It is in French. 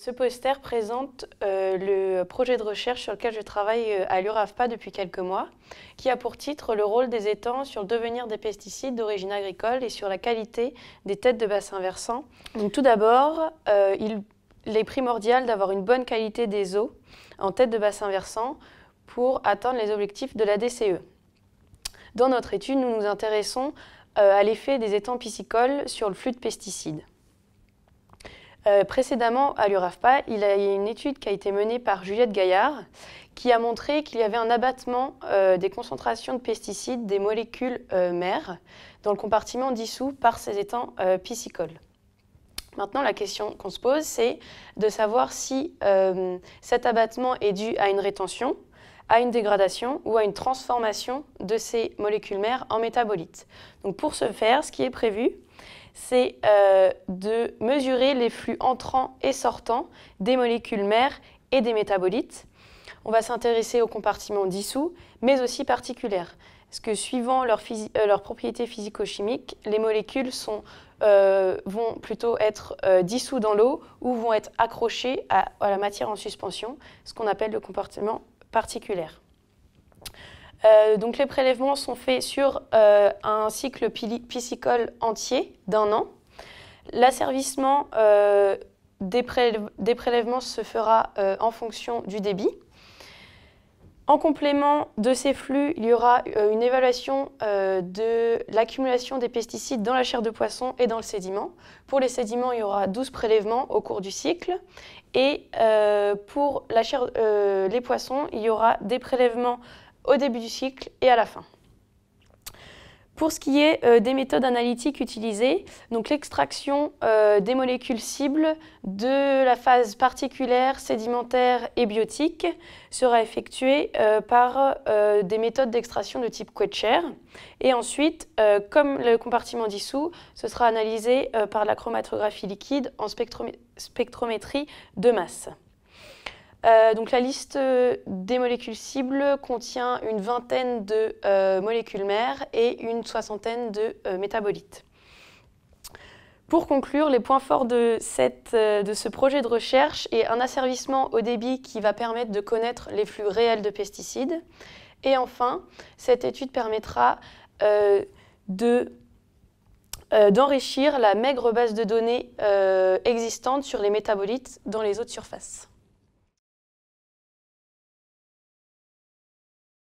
Ce poster présente le projet de recherche sur lequel je travaille à l'URAFPA depuis quelques mois, qui a pour titre le rôle des étangs sur le devenir des pesticides d'origine agricole et sur la qualité des têtes de bassin versant. Donc, tout d'abord, il est primordial d'avoir une bonne qualité des eaux en tête de bassin versant pour atteindre les objectifs de la DCE. Dans notre étude, nous nous intéressons à l'effet des étangs piscicoles sur le flux de pesticides. Précédemment, à l'URAFPA, il y a une étude qui a été menée par Juliette Gaillard qui a montré qu'il y avait un abattement des concentrations de pesticides des molécules mères dans le compartiment dissous par ces étangs piscicoles. Maintenant, la question qu'on se pose, c'est de savoir si cet abattement est dû à une rétention, à une dégradation ou à une transformation de ces molécules mères en métabolites. Donc, pour ce faire, ce qui est prévu, c'est de mesurer les flux entrants et sortants des molécules mères et des métabolites. On va s'intéresser aux compartiments dissous, mais aussi particulaires. Parce que suivant leurs propriétés physico-chimiques, les molécules vont plutôt être dissous dans l'eau ou vont être accrochées à la matière en suspension, ce qu'on appelle le compartiment particulaire. Donc les prélèvements sont faits sur un cycle piscicole entier d'1 an. L'asservissement des prélèvements se fera en fonction du débit. En complément de ces flux, il y aura une évaluation de l'accumulation des pesticides dans la chair de poisson et dans le sédiment. Pour les sédiments, il y aura 12 prélèvements au cours du cycle. Et pour les poissons, il y aura des prélèvements au début du cycle et à la fin. Pour ce qui est des méthodes analytiques utilisées, donc l'extraction des molécules cibles de la phase particulière, sédimentaire et biotique sera effectuée par des méthodes d'extraction de type Quetscher. Et ensuite, comme le compartiment dissous, ce sera analysé par la chromatographie liquide en spectrométrie de masse. Donc la liste des molécules cibles contient une vingtaine de molécules mères et une soixantaine de métabolites. Pour conclure, les points forts de ce projet de recherche est un asservissement au débit qui va permettre de connaître les flux réels de pesticides. Et enfin, cette étude permettra d'enrichir la maigre base de données existante sur les métabolites dans les eaux de surface.